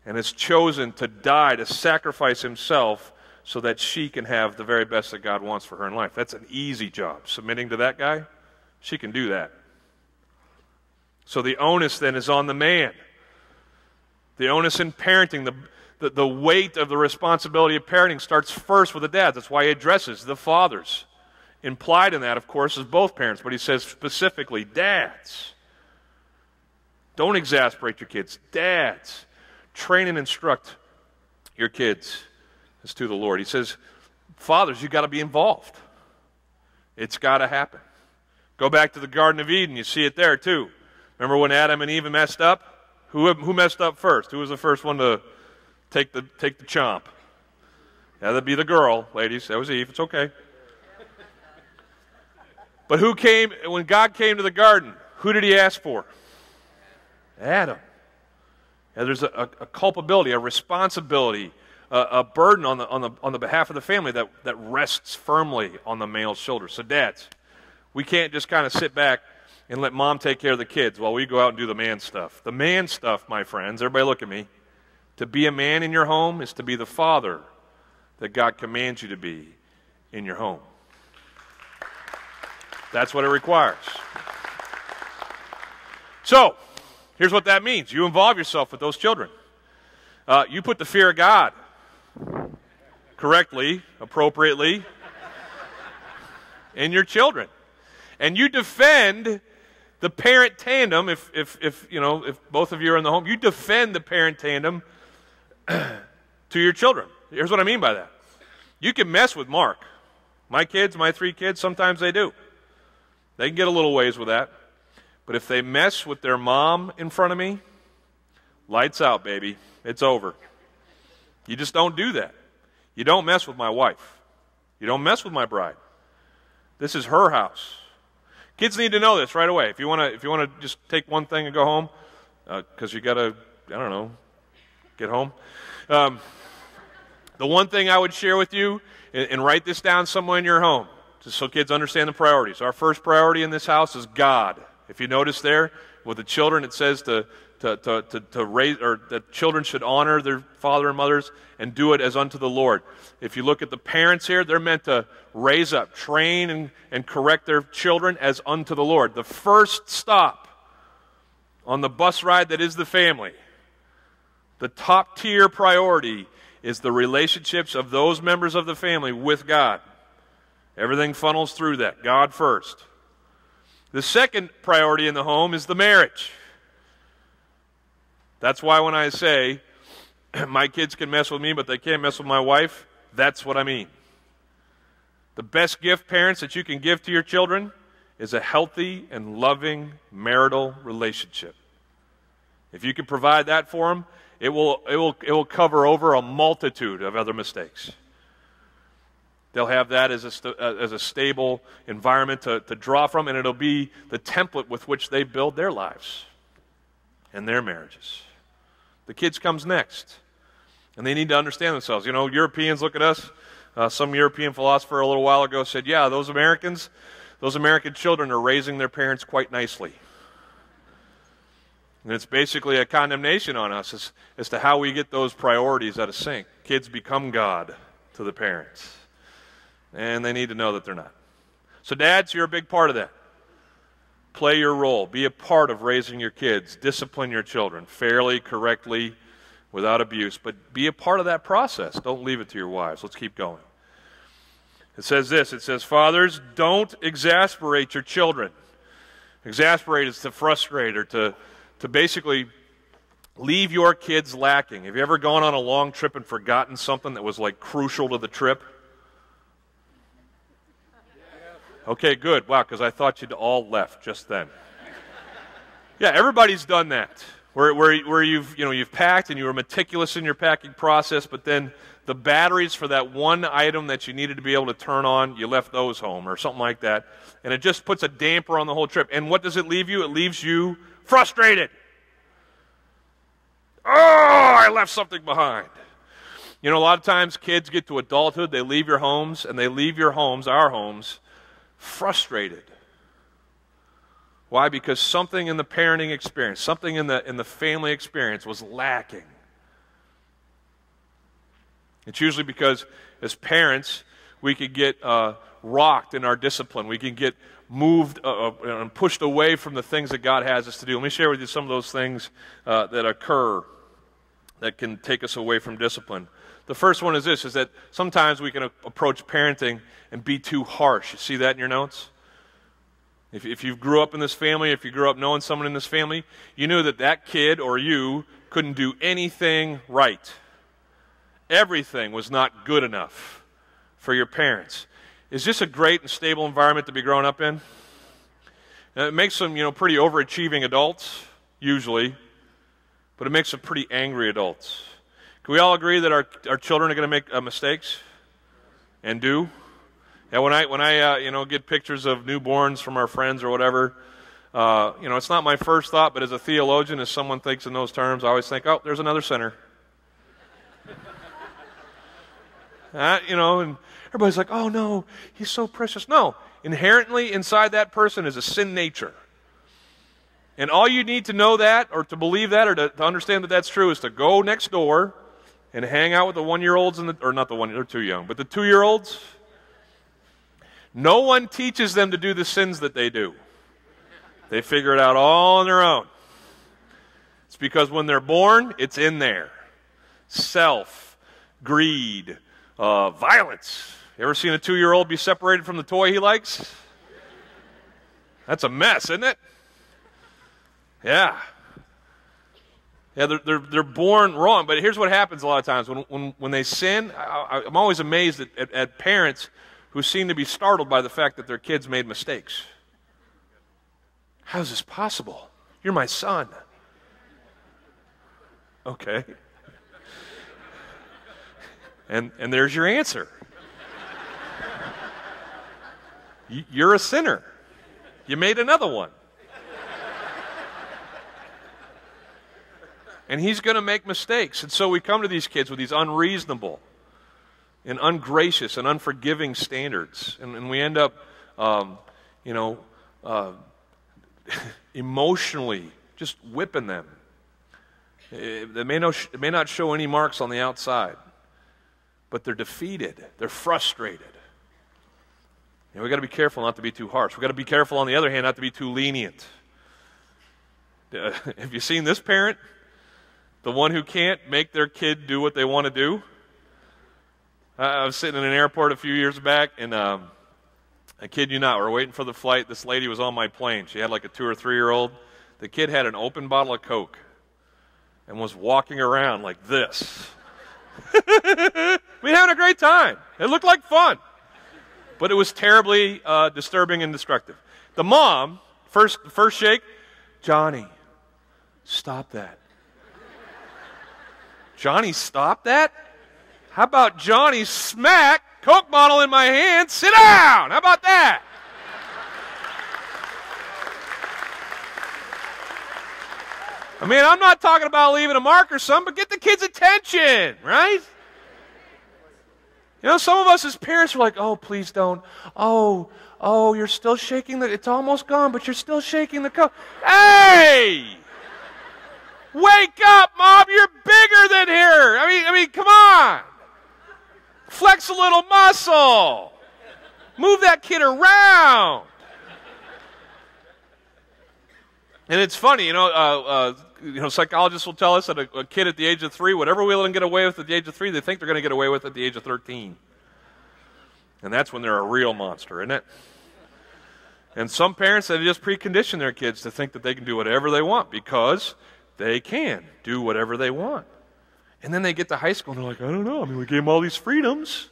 and has chosen to die, to sacrifice himself so that she can have the very best that God wants for her in life. That's an easy job. Submitting to that guy, she can do that. So the onus then is on the man. The onus in parenting, the weight of the responsibility of parenting starts first with the dads. That's why he addresses the fathers. Implied in that, of course, is both parents, but he says specifically, dads. Don't exasperate your kids. Dads, train and instruct your kids as to the Lord. He says, fathers, you've got to be involved. It's got to happen. Go back to the Garden of Eden. You see it there, too. Remember when Adam and Eve messed up? Who messed up first? Who was the first one to take the chomp? That'd be the girl, ladies. That was Eve. It's okay. But who came, when God came to the garden, who did he ask for? Adam. Yeah, there's a culpability, a responsibility, a burden on the behalf of the family that rests firmly on the male's shoulders. So dads, we can't just kind of sit back and let mom take care of the kids while we go out and do the man stuff. The man stuff, my friends, everybody look at me. To be a man in your home is to be the father that God commands you to be in your home. That's what it requires. So, here's what that means. You involve yourself with those children. You put the fear of God correctly, appropriately, in your children. And you defend the parent tandem, if both of you are in the home, you defend the parent tandem to your children. Here's what I mean by that. You can mess with Mark. My kids, my 3 kids, sometimes they do. They can get a little ways with that. But if they mess with their mom in front of me, lights out, baby. It's over. You just don't do that. You don't mess with my wife. You don't mess with my bride. This is her house. Kids need to know this right away. If you want to just take one thing and go home, because you got to, get home. The one thing I would share with you, and write this down somewhere in your home, just so kids understand the priorities. Our first priority in this house is God. If you notice there, with the children, it says to raise, or that children should honor their father and mothers and do it as unto the Lord. If you look at the parents here, they're meant to raise up, train, and correct their children as unto the Lord. The first stop on the bus ride that is the family, the top tier priority is the relationships of those members of the family with God. Everything funnels through that. God first. The second priority in the home is the marriage. That's why when I say, my kids can mess with me, but they can't mess with my wife, that's what I mean. The best gift, parents, that you can give to your children is a healthy and loving marital relationship. If you can provide that for them, it will cover over a multitude of other mistakes. They'll have that as a stable environment to draw from, and it'll be the template with which they build their lives and their marriages. The kids comes next, and they need to understand themselves. Europeans look at us. Some European philosopher a little while ago said, yeah, those American children are raising their parents quite nicely. And it's basically a condemnation on us as to how we get those priorities out of sync. Kids become God to the parents. And they need to know that they're not. So dads, you're a big part of that. Play your role. Be a part of raising your kids. Discipline your children fairly, correctly, without abuse. But be a part of that process. Don't leave it to your wives. Let's keep going. It says this. It says, fathers, don't exasperate your children. Exasperate is to frustrate or to basically leave your kids lacking. Have you ever gone on a long trip and forgotten something that was like crucial to the trip? Okay, good. Wow, because I thought you'd all left just then. Yeah, everybody's done that. Where you've packed and you were meticulous in your packing process, but then the batteries for that one item that you needed to be able to turn on, you left those home or something like that. And it just puts a damper on the whole trip. And what does it leave you? It leaves you frustrated. Oh, I left something behind. A lot of times kids get to adulthood, they leave your homes, and they leave your homes, our homes, frustrated. Why? Because something in the parenting experience, something in the family experience was lacking. It's usually because as parents, we could get rocked in our discipline. We can get moved and pushed away from the things that God has us to do. Let me share with you some of those things that occur that can take us away from discipline. The first one is this, is that sometimes we can approach parenting and be too harsh. You see that in your notes? If you grew up in this family, if you grew up knowing someone in this family, you knew that that kid or you couldn't do anything right. Everything was not good enough for your parents. Is this a great and stable environment to be growing up in? Now, it makes them, pretty overachieving adults, usually, but it makes them pretty angry adults. Can we all agree that our children are going to make mistakes? And do? Yeah, when I get pictures of newborns from our friends or whatever, it's not my first thought, but as a theologian, as someone thinks in those terms, I always think, oh, there's another sinner. And everybody's like, oh no, he's so precious. No, inherently inside that person is a sin nature. And all you need to know that, or to believe that, or to understand that that's true, is to go next door and hang out with the 1-year-olds, or not the 1, they're too young, but the 2-year-olds. No one teaches them to do the sins that they do. They figure it out all on their own. It's because when they're born, it's in there. Self, greed, violence. You ever seen a 2-year-old be separated from the toy he likes? That's a mess, isn't it? Yeah. Yeah, they're born wrong. But here's what happens a lot of times. When they sin, I'm always amazed at parents who seem to be startled by the fact that their kids made mistakes. How is this possible? You're my son. Okay. And there's your answer. You're a sinner. You made another one. And he's going to make mistakes. And so we come to these kids with these unreasonable and ungracious and unforgiving standards. And we end up, emotionally just whipping them. They may not show any marks on the outside, but they're defeated. They're frustrated. And we've got to be careful not to be too harsh. We've got to be careful, on the other hand, not to be too lenient. Have you seen this parent? The one who can't make their kid do what they want to do? I was sitting in an airport a few years back, and I kid you not, we were waiting for the flight. This lady was on my plane. She had like a 2 or 3-year-old. The kid had an open bottle of Coke and was walking around like this. We were having a great time. It looked like fun. But it was terribly disturbing and destructive. The mom, first shake, Johnny, stop that. Johnny, stop that? How about Johnny smack Coke bottle in my hand, sit down? How about that? I mean, I'm not talking about leaving a mark or something, but get the kid's attention, right? Some of us as parents are like, oh, please don't. Oh, you're still shaking it's almost gone, but you're still shaking the Coke. Hey! Wake up, Mom, you're bigger than here. I mean, come on. Flex a little muscle. Move that kid around. And it's funny, psychologists will tell us that a kid at the age of 3, whatever we let them get away with at the age of 3, they think they're going to get away with at the age of 13. And that's when they're a real monster, isn't it? And some parents, they just precondition their kids to think that they can do whatever they want because they can do whatever they want. And then they get to high school and they're like, I don't know. I mean, we gave him all these freedoms.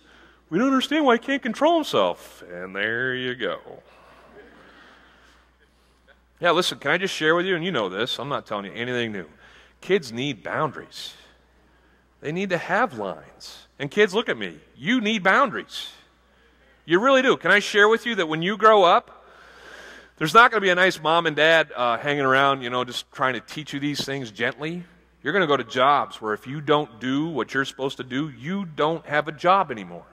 We don't understand why he can't control himself. And there you go. Yeah, listen, can I just share with you, and you know this, I'm not telling you anything new. Kids need boundaries. They need to have lines. And kids, look at me. You need boundaries. You really do. Can I share with you that when you grow up, there's not going to be a nice mom and dad hanging around, just trying to teach you these things gently. You're going to go to jobs where if you don't do what you're supposed to do, you don't have a job anymore.